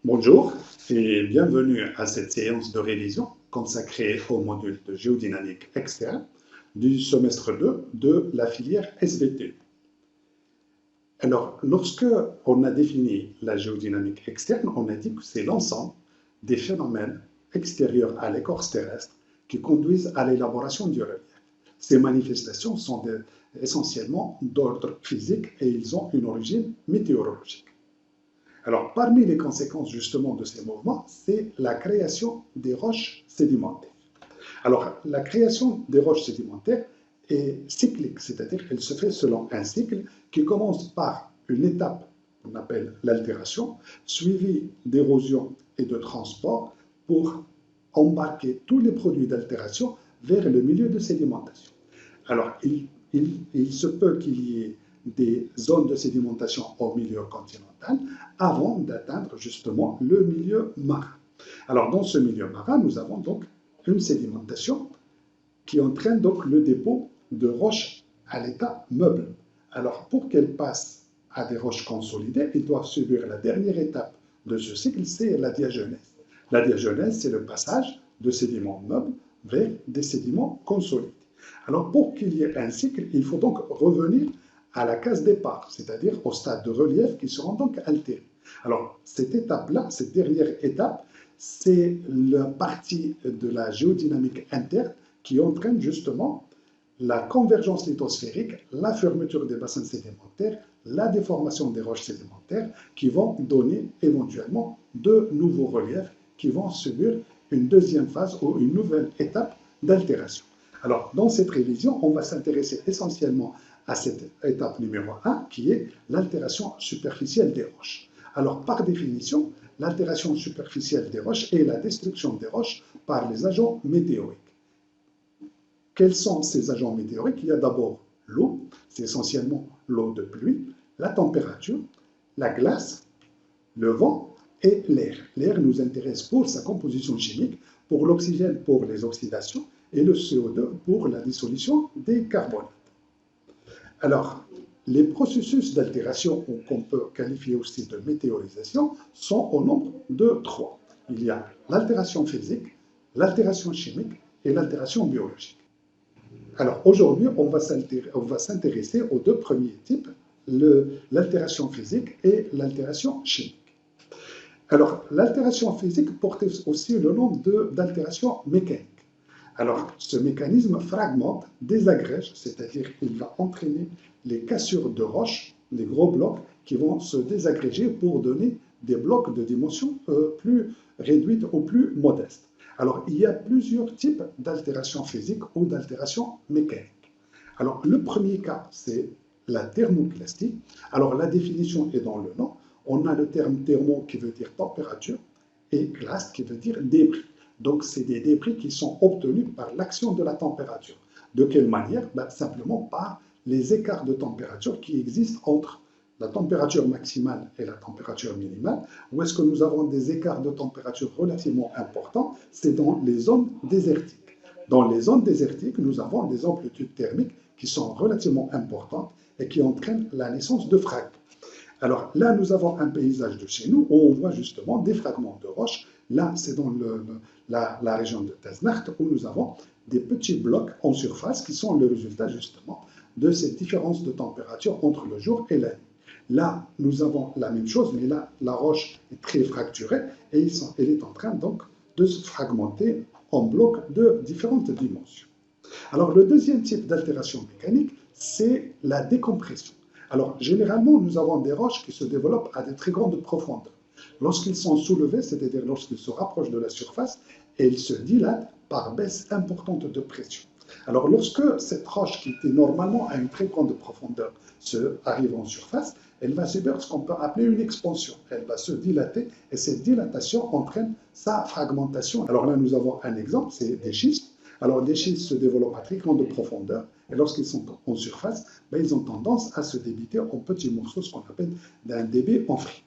Bonjour et bienvenue à cette séance de révision consacrée au module de géodynamique externe du semestre 2 de la filière SVT. Alors, lorsque on a défini la géodynamique externe, on a dit que c'est l'ensemble des phénomènes extérieurs à l'écorce terrestre qui conduisent à l'élaboration du relief. Ces manifestations sont essentiellement d'ordre physique et ils ont une origine météorologique. Alors, parmi les conséquences justement de ces mouvements, c'est la création des roches sédimentaires. Alors, la création des roches sédimentaires est cyclique, c'est-à-dire qu'elle se fait selon un cycle qui commence par une étape qu'on appelle l'altération, suivie d'érosion et de transport pour embarquer tous les produits d'altération vers le milieu de sédimentation. Alors, il se peut qu'il y ait des zones de sédimentation au milieu continental avant d'atteindre justement le milieu marin. Alors, dans ce milieu marin, nous avons donc une sédimentation qui entraîne donc le dépôt de roches à l'état meuble. Alors, pour qu'elles passent à des roches consolidées, ils doivent subir la dernière étape de ce cycle, c'est la diagenèse. La diagenèse, c'est le passage de sédiments meubles vers des sédiments consolidés. Alors, pour qu'il y ait un cycle, il faut donc revenir à la case départ, c'est-à-dire au stade de relief qui seront donc altérés. Alors, cette étape-là, cette dernière étape, c'est la partie de la géodynamique interne qui entraîne justement la convergence lithosphérique, la fermeture des bassins sédimentaires, la déformation des roches sédimentaires qui vont donner éventuellement de nouveaux reliefs qui vont subir une deuxième phase ou une nouvelle étape d'altération. Alors, dans cette révision, on va s'intéresser essentiellement à cette étape numéro 1 qui est l'altération superficielle des roches. Alors, par définition, l'altération superficielle des roches est la destruction des roches par les agents météoriques. Quels sont ces agents météoriques? Il y a d'abord l'eau, c'est essentiellement l'eau de pluie, la température, la glace, le vent et l'air. L'air nous intéresse pour sa composition chimique, pour l'oxygène pour les oxydations et le CO2 pour la dissolution des carbonates. Alors, les processus d'altération, qu'on peut qualifier aussi de météorisation, sont au nombre de 3. Il y a l'altération physique, l'altération chimique et l'altération biologique. Alors, aujourd'hui, on va s'intéresser aux deux premiers types, l'altération physique et l'altération chimique. Alors, l'altération physique porte aussi le nom d'altération mécanique. Alors, ce mécanisme fragmente, désagrège, c'est-à-dire qu'il va entraîner les cassures de roches, les gros blocs, qui vont se désagréger pour donner des blocs de dimension plus réduite ou plus modeste. Alors, il y a plusieurs types d'altération physique ou d'altération mécanique. Alors, le premier cas, c'est la thermoclastie. Alors, la définition est dans le nom. On a le terme thermo qui veut dire température et claste qui veut dire débris. Donc, c'est des débris qui sont obtenus par l'action de la température. De quelle manière? Simplement par les écarts de température qui existent entre la température maximale et la température minimale. Où est-ce que nous avons des écarts de température relativement importants? C'est dans les zones désertiques. Dans les zones désertiques, nous avons des amplitudes thermiques qui sont relativement importantes et qui entraînent la naissance de fragments. Alors là, nous avons un paysage de chez nous où on voit justement des fragments de roches. Là, c'est dans la région de Tasnacht où nous avons des petits blocs en surface qui sont le résultat justement de cette différence de température entre le jour et la nuit. Là, nous avons la même chose, mais là, la roche est très fracturée et elle est en train donc de se fragmenter en blocs de différentes dimensions. Alors, le deuxième type d'altération mécanique, c'est la décompression. Alors, généralement, nous avons des roches qui se développent à de très grandes profondeurs. Lorsqu'ils sont soulevés, c'est-à-dire lorsqu'ils se rapprochent de la surface, elles se dilatent par baisse importante de pression. Alors, lorsque cette roche, qui était normalement à une très grande profondeur, arrive en surface, elle va subir ce qu'on peut appeler une expansion. Elle va se dilater et cette dilatation entraîne sa fragmentation. Alors là, nous avons un exemple, c'est des schistes. Alors, les schistes se développent à très grande profondeur et lorsqu'ils sont en surface, ils ont tendance à se débiter en petits morceaux, ce qu'on appelle d'un débit en frites.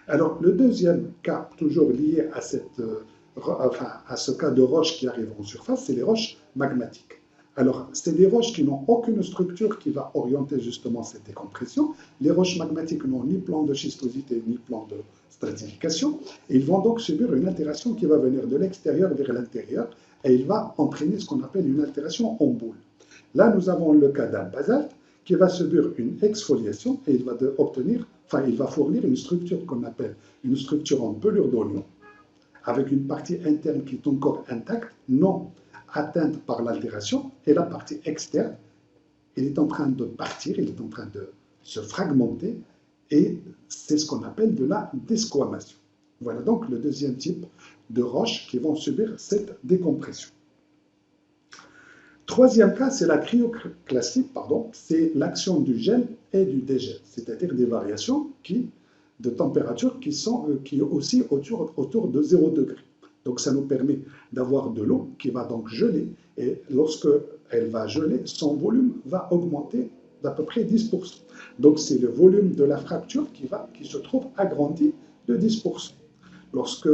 Alors, le deuxième cas, toujours lié à ce cas de roches qui arrivent en surface, c'est les roches magmatiques. Alors, c'est des roches qui n'ont aucune structure qui va orienter justement cette décompression. Les roches magmatiques n'ont ni plan de schistosité ni plan de stratification. Et ils vont donc subir une altération qui va venir de l'extérieur vers l'intérieur et il va entraîner ce qu'on appelle une altération en boule. Là, nous avons le cas d'un basalte qui va subir une exfoliation et il va fournir une structure qu'on appelle une structure en pelure d'oignon, avec une partie interne qui est encore intacte, non atteinte par l'altération, et la partie externe, il est en train de partir, il est en train de se fragmenter, et c'est ce qu'on appelle de la desquamation. Voilà donc le deuxième type de roches qui vont subir cette décompression. Troisième cas, c'est la cryoclastie, c'est l'action du gel et du dégel, c'est-à-dire des variations de température qui oscillent autour de 0 degré. Donc ça nous permet d'avoir de l'eau qui va donc geler, et lorsque elle va geler, son volume va augmenter d'à peu près 10%. Donc c'est le volume de la fracture qui se trouve agrandi de 10%. Lorsque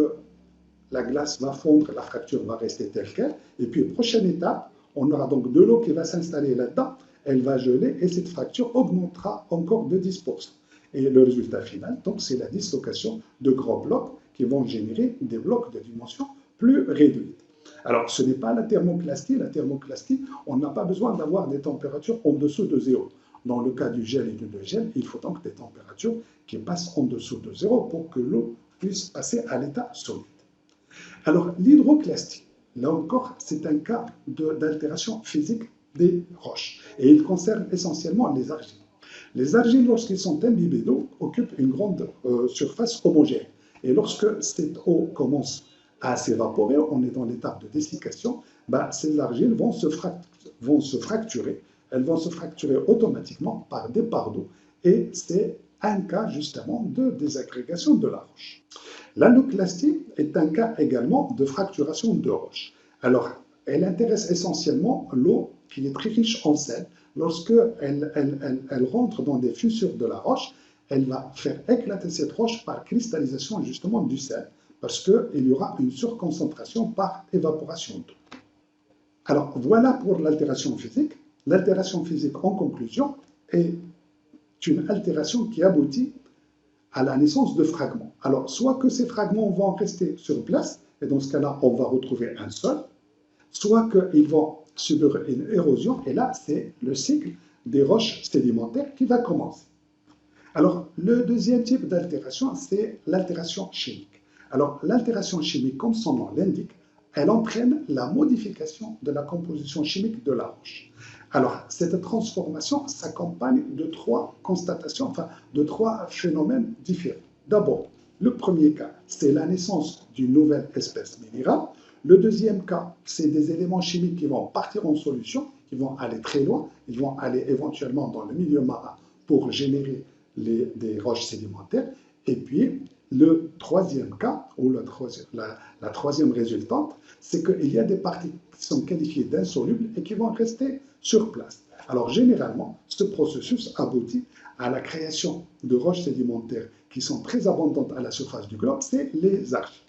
la glace va fondre, la fracture va rester telle qu'elle, et puis prochaine étape, on aura donc de l'eau qui va s'installer là-dedans, elle va geler, et cette fracture augmentera encore de 10%. Et le résultat final, donc, c'est la dislocation de grands blocs qui vont générer des blocs de dimension plus réduite. Alors, ce n'est pas la thermoclastie. La thermoclastie, on n'a pas besoin d'avoir des températures en dessous de 0. Dans le cas du gel et du dégel, il faut donc des températures qui passent en dessous de 0 pour que l'eau puisse passer à l'état solide. Alors, l'hydroclastie, là encore, c'est un cas d'altération physique des roches. Et il concerne essentiellement les argiles. Les argiles, lorsqu'ils sont imbibés d'eau, occupent une grande surface homogène. Et lorsque cette eau commence à s'évaporer, on est dans l'étape de dessiccation, ces argiles vont se fracturer. Elles vont se fracturer automatiquement par départ d'eau. Et c'est un cas justement de désagrégation de la roche. L'anoclastie est un cas également de fracturation de roche. Alors, elle intéresse essentiellement l'eau qui est très riche en sel. Lorsqu'elle rentre dans des fissures de la roche, elle va faire éclater cette roche par cristallisation justement du sel, parce qu'il y aura une surconcentration par évaporation d'eau. Alors voilà pour l'altération physique. L'altération physique, en conclusion, est une altération qui aboutit à la naissance de fragments. Alors soit que ces fragments vont rester sur place, et dans ce cas-là, on va retrouver un sol, soit qu'ils vont subir une érosion, et là, c'est le cycle des roches sédimentaires qui va commencer. Alors, le deuxième type d'altération, c'est l'altération chimique. Alors, l'altération chimique, comme son nom l'indique, elle entraîne la modification de la composition chimique de la roche. Alors, cette transformation s'accompagne de trois constatations, de trois phénomènes différents. D'abord, le premier cas, c'est la naissance d'une nouvelle espèce minérale. Le deuxième cas, c'est des éléments chimiques qui vont partir en solution, qui vont aller très loin, ils vont aller éventuellement dans le milieu marin pour générer des roches sédimentaires. Et puis, le troisième cas, ou la troisième résultante, c'est qu'il y a des parties qui sont qualifiées d'insolubles et qui vont rester sur place. Alors, généralement, ce processus aboutit à la création de roches sédimentaires qui sont très abondantes à la surface du globe, c'est les argiles.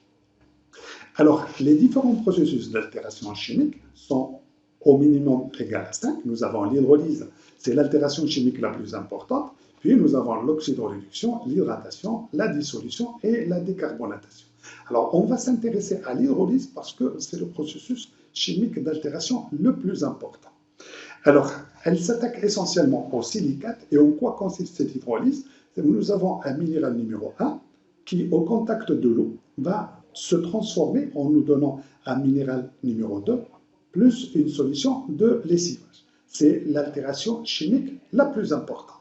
Alors, les différents processus d'altération chimique sont au minimum égal à 5. Nous avons l'hydrolyse, c'est l'altération chimique la plus importante. Puis nous avons l'oxydoréduction, l'hydratation, la dissolution et la décarbonatation. Alors, on va s'intéresser à l'hydrolyse parce que c'est le processus chimique d'altération le plus important. Alors, elle s'attaque essentiellement au silicate. Et en quoi consiste cette hydrolyse? Nous avons un minéral numéro 1 qui, au contact de l'eau, va se transformer en nous donnant un minéral numéro 2 plus une solution de lessivage. C'est l'altération chimique la plus importante.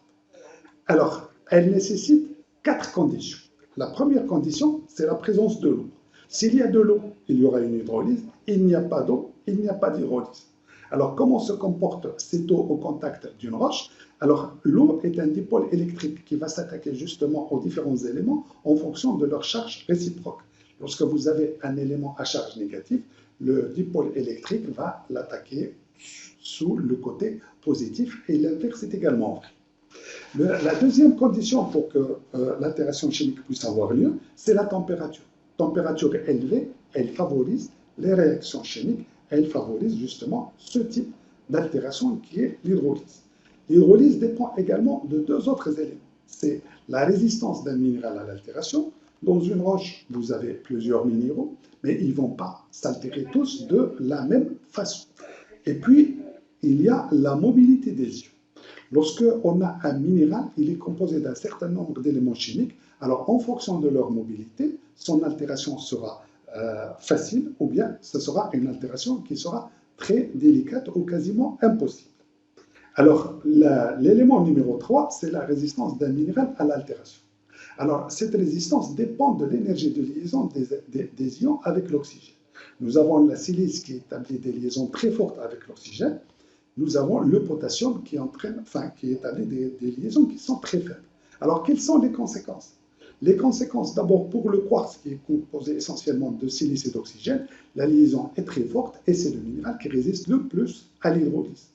Alors, elle nécessite 4 conditions. La première condition, c'est la présence de l'eau. S'il y a de l'eau, il y aura une hydrolyse. Il n'y a pas d'eau, il n'y a pas d'hydrolyse. Alors, comment se comporte cette eau au contact d'une roche? Alors, l'eau est un dipôle électrique qui va s'attaquer justement aux différents éléments en fonction de leur charge réciproque. Lorsque vous avez un élément à charge négative, le dipôle électrique va l'attaquer sous le côté positif et l'inverse est également vrai. La deuxième condition pour que l'altération chimique puisse avoir lieu, c'est la température. Température élevée, elle favorise les réactions chimiques, elle favorise justement ce type d'altération qui est l'hydrolyse. L'hydrolyse dépend également de deux autres éléments. C'est la résistance d'un minéral à l'altération. Dans une roche, vous avez plusieurs minéraux, mais ils ne vont pas s'altérer tous de la même façon. Et puis, il y a la mobilité des ions. Lorsqu'on a un minéral, il est composé d'un certain nombre d'éléments chimiques. Alors, en fonction de leur mobilité, son altération sera facile ou bien ce sera une altération qui sera très délicate ou quasiment impossible. Alors, l'élément numéro 3, c'est la résistance d'un minéral à l'altération. Alors, cette résistance dépend de l'énergie de liaison des ions avec l'oxygène. Nous avons la silice qui établit des liaisons très fortes avec l'oxygène. Nous avons le potassium qui établit des liaisons qui sont très faibles. Alors, quelles sont les conséquences? Les conséquences, d'abord, pour le quartz, qui est composé essentiellement de silice et d'oxygène, la liaison est très forte et c'est le minéral qui résiste le plus à l'hydrolyse.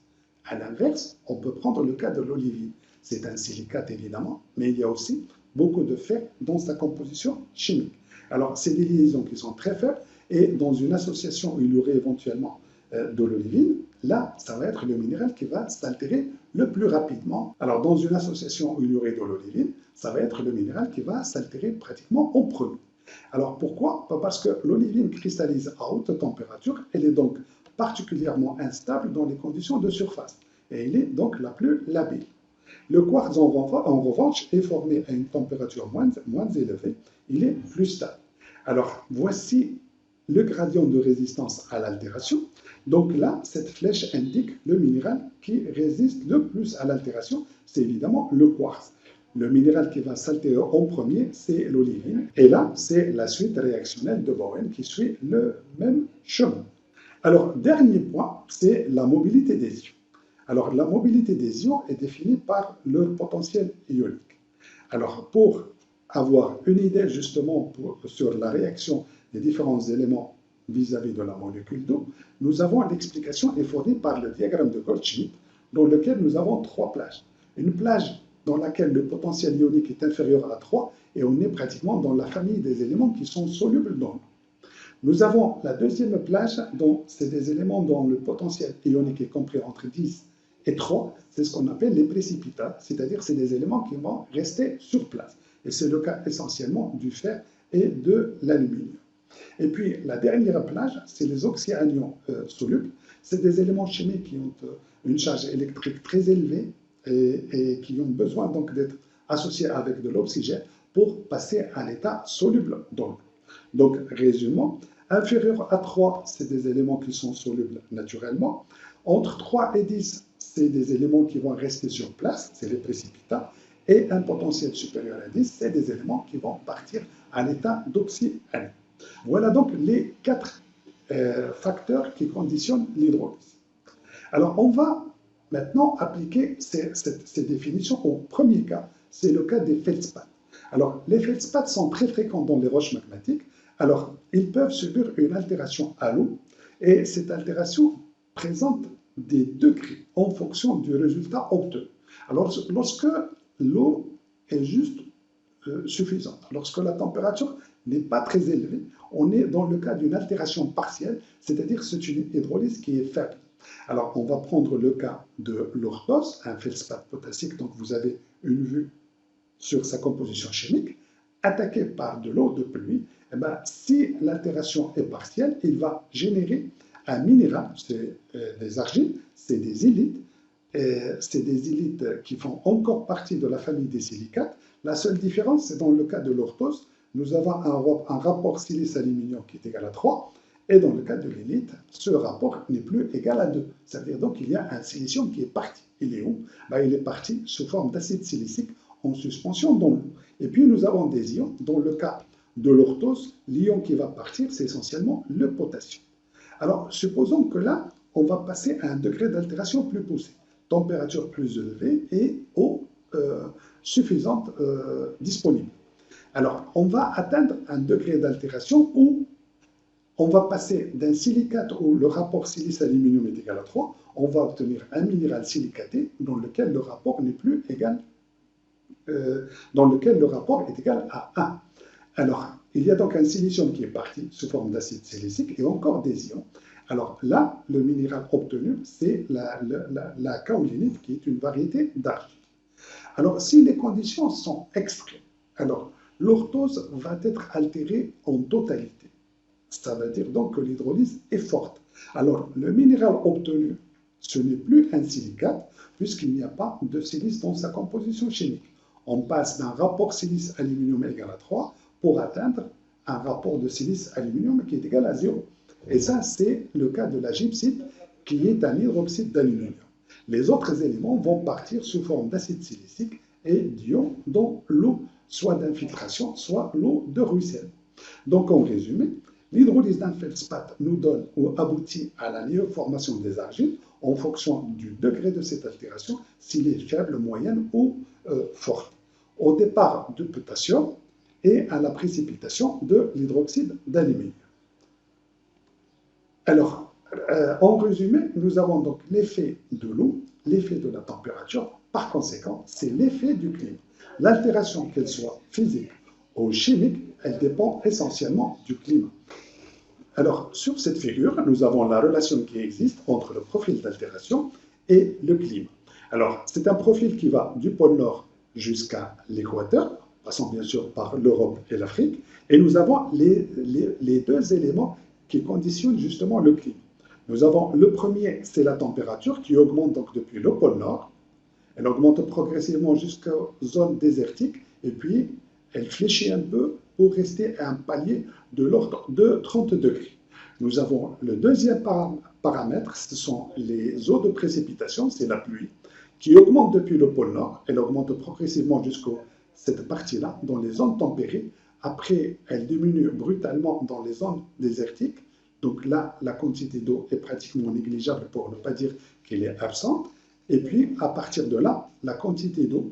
À l'inverse, on peut prendre le cas de l'olivine. C'est un silicate, évidemment, mais il y a aussi beaucoup de fer dans sa composition chimique. Alors, c'est des liaisons qui sont très faibles et dans une association où il y aurait éventuellement de l'olivine, là, ça va être le minéral qui va s'altérer le plus rapidement. Alors, dans une association où il y aurait de l'olivine, ça va être le minéral qui va s'altérer pratiquement en premier. Alors, pourquoi? Parce que l'olivine cristallise à haute température, elle est donc particulièrement instable dans les conditions de surface, et elle est donc la plus labile. Le quartz, en revanche, est formé à une température moins élevée, il est plus stable. Alors, voici le gradient de résistance à l'altération. Donc là, cette flèche indique le minéral qui résiste le plus à l'altération, c'est évidemment le quartz. Le minéral qui va s'altérer en premier, c'est l'olivine. Et là, c'est la suite réactionnelle de Bowen qui suit le même chemin. Alors, dernier point, c'est la mobilité des ions. Alors, la mobilité des ions est définie par leur potentiel ionique. Alors, pour avoir une idée justement sur la réaction des différents éléments vis-à-vis de la molécule d'eau, nous avons l'explication est fournie par le diagramme de Goldschmidt, dans lequel nous avons trois plages. Une plage dans laquelle le potentiel ionique est inférieur à 3, et on est pratiquement dans la famille des éléments qui sont solubles dans l'eau. Nous avons la deuxième plage, dont c'est des éléments dont le potentiel ionique est compris entre 10 et 3, c'est ce qu'on appelle les précipitats, c'est-à-dire c'est des éléments qui vont rester sur place. Et c'est le cas essentiellement du fer et de l'aluminium. Et puis la dernière plage, c'est les oxyanions solubles. C'est des éléments chimiques qui ont une charge électrique très élevée et qui ont besoin donc d'être associés avec de l'oxygène pour passer à l'état soluble dans l'eau. Donc, résumons, inférieur à 3, c'est des éléments qui sont solubles naturellement. Entre 3 et 10, c'est des éléments qui vont rester sur place, c'est les précipitats. Et un potentiel supérieur à 10, c'est des éléments qui vont partir à l'état d'oxyanion. Voilà donc les 4 facteurs qui conditionnent l'hydrolyse. Alors, on va maintenant appliquer ces définitions au premier cas, c'est le cas des feldspaths. Alors, les feldspaths sont très fréquents dans les roches magmatiques. Alors, ils peuvent subir une altération à l'eau et cette altération présente des degrés en fonction du résultat obtenu. Alors, lorsque l'eau est juste suffisante, lorsque la température n'est pas très élevée, on est dans le cas d'une altération partielle, c'est-à-dire c'est une hydrolyse qui est faible. Alors, on va prendre le cas de l'orthose, un feldspath potassique, donc vous avez une vue sur sa composition chimique, attaqué par de l'eau de pluie, eh bien, si l'altération est partielle, il va générer un minéral, c'est des argiles, c'est des ylites qui font encore partie de la famille des silicates. La seule différence, c'est dans le cas de l'orthose, nous avons un rapport silice-aluminium qui est égal à 3, et dans le cas de l'ylite, ce rapport n'est plus égal à 2. Ça veut dire donc qu'il y a un silicium qui est parti. Il est où? Ben, il est parti sous forme d'acide silicique en suspension dans l'eau. Et puis nous avons des ions. Dans le cas de l'orthose, l'ion qui va partir, c'est essentiellement le potassium. Alors, supposons que là, on va passer à un degré d'altération plus poussé, température plus élevée et eau suffisante disponible. Alors, on va atteindre un degré d'altération où on va passer d'un silicate où le rapport silice-aluminium est égal à 3, on va obtenir un minéral silicaté dans lequel le rapport n'est plus égal dans lequel le rapport est égal à 1. Alors, il y a donc un silicium qui est parti sous forme d'acide silicique et encore des ions. Alors là, le minéral obtenu, c'est la kaolinite, qui est une variété d'argile. Alors, si les conditions sont extrêmes, alors l'orthose va être altérée en totalité. Ça veut dire donc que l'hydrolyse est forte. Alors, le minéral obtenu, ce n'est plus un silicate, puisqu'il n'y a pas de silice dans sa composition chimique. On passe d'un rapport silice-aluminium égal à 3 pour atteindre un rapport de silice-aluminium qui est égal à 0. Et ça, c'est le cas de la gypsite, qui est un hydroxyde d'aluminium. Les autres éléments vont partir sous forme d'acide silicique et d'ions dans l'eau, soit d'infiltration, soit l'eau de ruissellement. Donc, en résumé, l'hydrolyse d'un feldspath nous donne ou aboutit à la néoformation des argiles en fonction du degré de cette altération, s'il est faible, moyenne ou fort. Au départ du potassium et à la précipitation de l'hydroxyde d'aluminium. Alors, en résumé, nous avons donc l'effet de l'eau, l'effet de la température. Par conséquent, c'est l'effet du climat. L'altération, qu'elle soit physique ou chimique, elle dépend essentiellement du climat. Alors, sur cette figure, nous avons la relation qui existe entre le profil d'altération et le climat. Alors, c'est un profil qui va du pôle Nord jusqu'à l'équateur, passant bien sûr par l'Europe et l'Afrique, et nous avons les deux éléments qui conditionnent justement le climat. Nous avons le premier, c'est la température qui augmente donc depuis le pôle Nord. Elle augmente progressivement jusqu'aux zones désertiques et puis elle fléchit un peu pour rester à un palier de l'ordre de 30 degrés. Nous avons le deuxième paramètre, ce sont les eaux de précipitation, c'est la pluie, qui augmente depuis le pôle Nord. Elle augmente progressivement jusqu'à cette partie-là, dans les zones tempérées. Après, elle diminue brutalement dans les zones désertiques. Donc là, la quantité d'eau est pratiquement négligeable, pour ne pas dire qu'elle est absente. Et puis, à partir de là, la quantité d'eau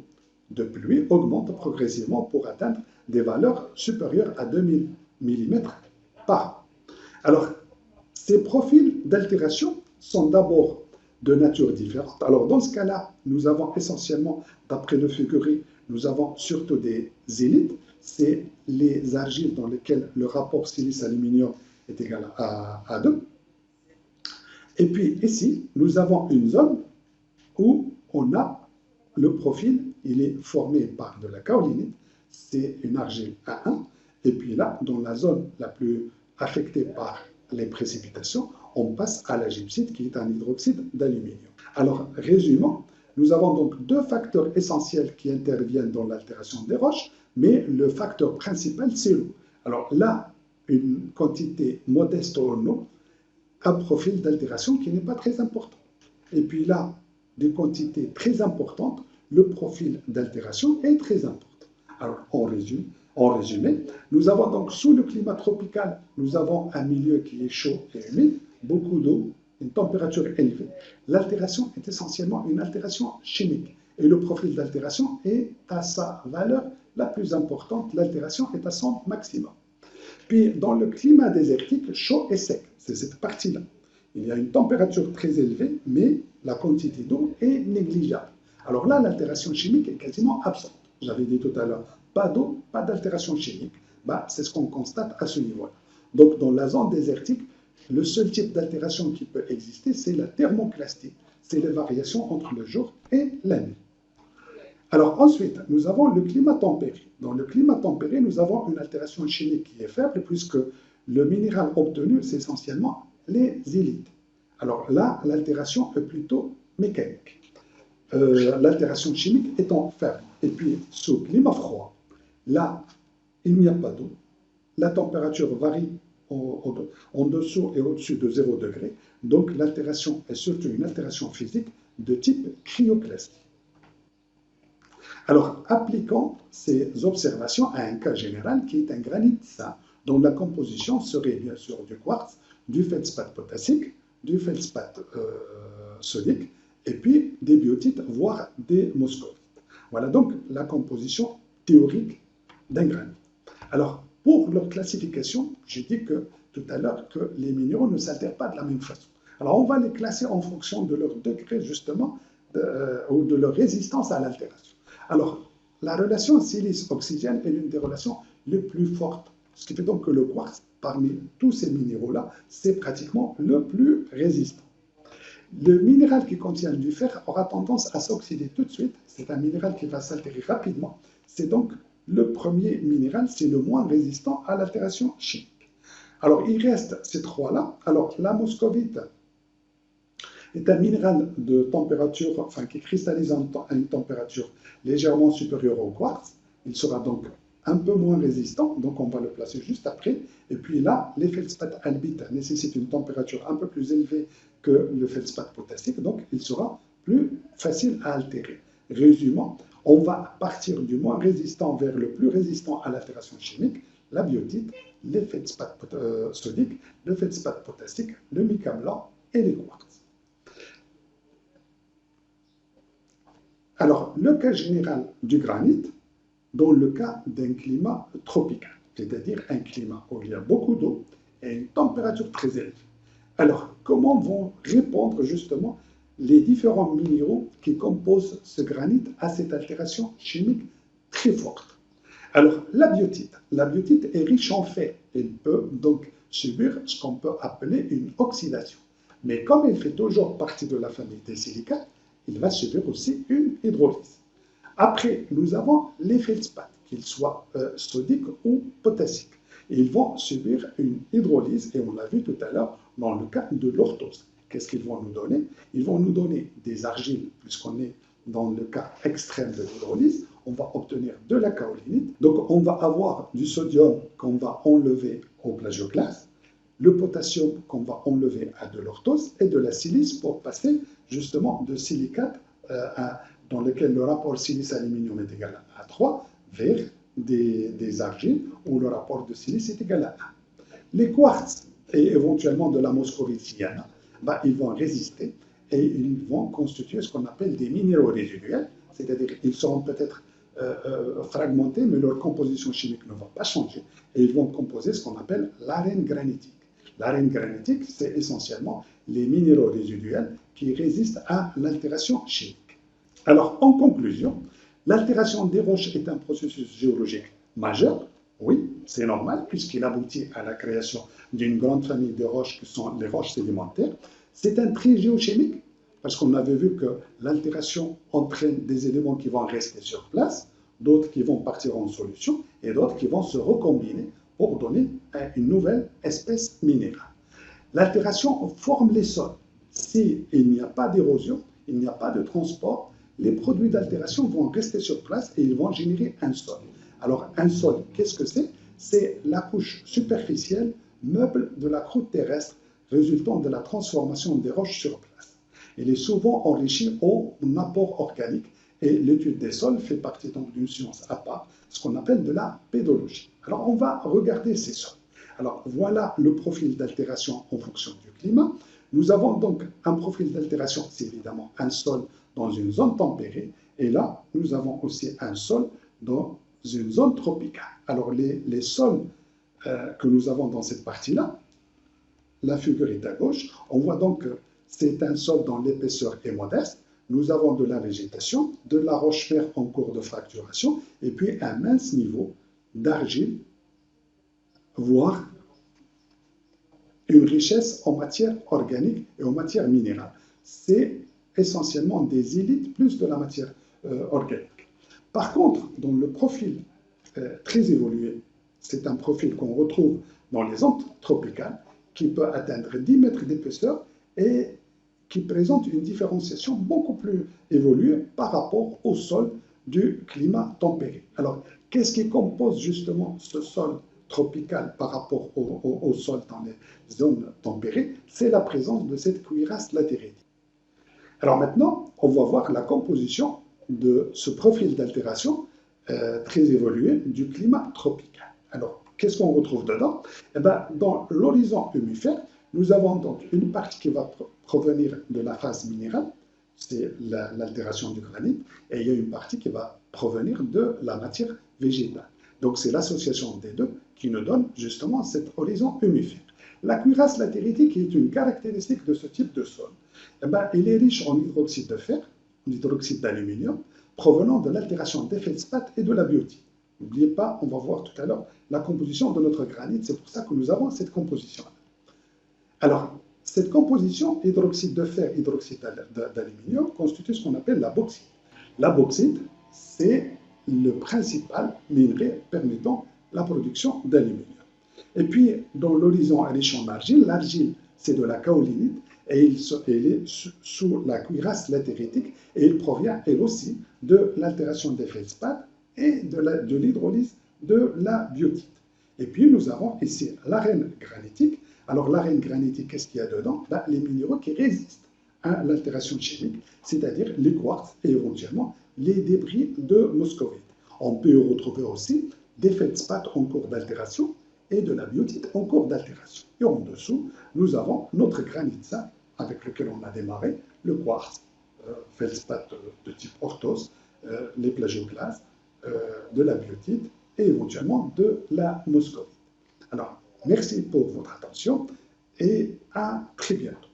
de pluie augmente progressivement pour atteindre des valeurs supérieures à 2000 mm par an. Alors, ces profils d'altération sont d'abord de nature différente. Alors, dans ce cas-là, nous avons essentiellement, d'après le figuré, nous avons surtout des zélites. C'est les argiles dans lesquelles le rapport silice-aluminium est égal à 2. Et puis ici, nous avons une zone où on a le profil, il est formé par de la kaolinite, c'est une argile A1. Et puis là, dans la zone la plus affectée par les précipitations, on passe à la gypsite qui est un hydroxyde d'aluminium. Alors, résumons, nous avons donc deux facteurs essentiels qui interviennent dans l'altération des roches, mais le facteur principal, c'est l'eau. Alors là, une quantité modeste en eau, un profil d'altération qui n'est pas très important. Et puis là, des quantités très importantes, le profil d'altération est très important. Alors, en résumé, nous avons donc sous le climat tropical, nous avons un milieu qui est chaud et humide, beaucoup d'eau, une température élevée. L'altération est essentiellement une altération chimique. Et le profil d'altération est à sa valeur la plus importante. L'altération est à son maximum. Puis, dans le climat désertique, chaud et sec, c'est cette partie-là. Il y a une température très élevée, mais la quantité d'eau est négligeable. Alors là, l'altération chimique est quasiment absente. J'avais dit tout à l'heure, pas d'eau, pas d'altération chimique. C'est ce qu'on constate à ce niveau-là. Donc, dans la zone désertique, le seul type d'altération qui peut exister, c'est la thermoclastie. C'est les variations entre le jour et la nuit. Alors ensuite, nous avons le climat tempéré. Dans le climat tempéré, nous avons une altération chimique qui est faible puisque le minéral obtenu, c'est essentiellement les zélites. Alors là, l'altération est plutôt mécanique. L'altération chimique étant faible. Et puis, sous climat froid, là, il n'y a pas d'eau. La température varie en dessous et au-dessus de 0 degré. Donc, l'altération est surtout une altération physique de type cryoclastie. Alors, appliquons ces observations à un cas général qui est un granit sain, dont la composition serait bien sûr du quartz, du feldspath potassique, du feldspath sodique, et puis des biotites, voire des moscovites. Voilà donc la composition théorique d'un granit. Alors, pour leur classification, j'ai dit tout à l'heure que les minéraux ne s'altèrent pas de la même façon. Alors, on va les classer en fonction de leur degré, justement, ou de leur résistance à l'altération. Alors, la relation silice-oxygène est l'une des relations les plus fortes Ce qui fait donc que le quartz, parmi tous ces minéraux-là, c'est pratiquement le plus résistant. Le minéral qui contient du fer aura tendance à s'oxyder tout de suite. C'est un minéral qui va s'altérer rapidement. C'est donc le premier minéral, c'est le moins résistant à l'altération chimique. Alors, il reste ces trois-là. Alors, la moscovite est un minéral de température, enfin, qui cristallise à une température légèrement supérieure au quartz. Il sera donc un peu moins résistant, donc on va le placer juste après. Et puis là, les feldspaths albite nécessitent une température un peu plus élevée que le feldspath potassique, donc il sera plus facile à altérer. Résumant, on va partir du moins résistant vers le plus résistant à l'altération chimique, la biotite, les feldspaths sodiques, le feldspath potassique, le mica blanc et les quartz. Alors, le cas général du granit, dans le cas d'un climat tropical, c'est-à-dire un climat où il y a beaucoup d'eau et une température très élevée. Alors, comment vont répondre justement les différents minéraux qui composent ce granit à cette altération chimique très forte? Alors, la biotite est riche en fer. Elle peut donc subir ce qu'on peut appeler une oxydation. Mais comme elle fait toujours partie de la famille des silicates, il va subir aussi une hydrolyse. Après, nous avons les feldspaths, qu'ils soient sodiques ou potassiques. Ils vont subir une hydrolyse, et on l'a vu tout à l'heure dans le cas de l'orthose. Qu'est-ce qu'ils vont nous donner? Ils vont nous donner des argiles, puisqu'on est dans le cas extrême de l'hydrolyse. On va obtenir de la kaolinite. Donc, on va avoir du sodium qu'on va enlever au plagioclase, le potassium qu'on va enlever à de l'orthose et de la silice pour passer justement de silicate dans lequel le rapport silice-aluminium est égal à 3 vers des argiles où le rapport de silice est égal à 1. Les quartz et éventuellement de la moscovite s'il y en a, ils vont résister et ils vont constituer ce qu'on appelle des minéraux résiduels, c'est-à-dire qu'ils seront peut-être fragmentés, mais leur composition chimique ne va pas changer et ils vont composer ce qu'on appelle l'arène granitique. L'arène granitique, c'est essentiellement les minéraux résiduels qui résistent à l'altération chimique. Alors, en conclusion, l'altération des roches est un processus géologique majeur. Oui, c'est normal, puisqu'il aboutit à la création d'une grande famille de roches qui sont les roches sédimentaires. C'est un tri géochimique, parce qu'on avait vu que l'altération entraîne des éléments qui vont rester sur place, d'autres qui vont partir en solution, et d'autres qui vont se recombiner pour donner une nouvelle espèce minérale. L'altération forme les sols. S'il n'y a pas d'érosion, il n'y a pas de transport, les produits d'altération vont rester sur place et ils vont générer un sol. Alors, un sol, qu'est-ce que c'est? C'est la couche superficielle, meuble de la croûte terrestre, résultant de la transformation des roches sur place. Il est souvent enrichi en apport organique et l'étude des sols fait partie donc d'une science à part, ce qu'on appelle de la pédologie. Alors, on va regarder ces sols. Alors, voilà le profil d'altération en fonction du climat. Nous avons donc un profil d'altération, c'est évidemment un sol dans une zone tempérée, et là, nous avons aussi un sol dans une zone tropicale. Alors, les sols que nous avons dans cette partie-là, la figure est à gauche, on voit donc que c'est un sol dont l'épaisseur est modeste. Nous avons de la végétation, de la roche-fer en cours de fracturation, et puis un mince niveau d'argile, voire une richesse en matière organique et en matière minérale. C'est essentiellement des élites plus de la matière organique. Par contre, dans le profil très évolué, c'est un profil qu'on retrouve dans les zones tropicales qui peut atteindre 10 mètres d'épaisseur et qui présente une différenciation beaucoup plus évoluée par rapport au sol du climat tempéré. Alors, qu'est-ce qui compose justement ce sol tropical par rapport au sol dans les zones tempérées? C'est la présence de cette cuirasse latéritique. Alors maintenant, on va voir la composition de ce profil d'altération très évolué du climat tropical. Alors, qu'est-ce qu'on retrouve dedans? Eh bien, dans l'horizon humifère, nous avons donc une partie qui va provenir de la phase minérale, c'est l'altération du granit, et il y a une partie qui va provenir de la matière végétale. Donc c'est l'association des deux qui nous donne justement cet horizon humifère. La cuirasse latéritique est une caractéristique de ce type de sol. Eh bien, il est riche en hydroxyde de fer, en hydroxyde d'aluminium, provenant de l'altération des feldspaths et de la biotite. N'oubliez pas, on va voir tout à l'heure la composition de notre granit. C'est pour ça que nous avons cette composition. Alors, cette composition hydroxyde de fer, hydroxyde d'aluminium, constitue ce qu'on appelle la bauxite. La bauxite, c'est le principal minerai permettant la production d'aluminium. Et puis, dans l'horizon à l'échelon d'argile, l'argile, c'est de la kaolinite et elle est sous la cuirasse latéritique et il provient, elle aussi, de l'altération des feldspaths et de l'hydrolyse de la biotite. Et puis, nous avons ici l'arène granitique. Alors, l'arène granitique, qu'est-ce qu'il y a dedans? Ben, les minéraux qui résistent à l'altération chimique, c'est-à-dire les quartz et éventuellement les débris de moscovite. On peut retrouver aussi des feldspaths en cours d'altération et de la biotite en cours d'altération. Et en dessous, nous avons notre granit avec lequel on a démarré, le quartz, feldspath de type orthose, les plagioclases, de la biotite et éventuellement de la moscovite. Alors, merci pour votre attention et à très bientôt.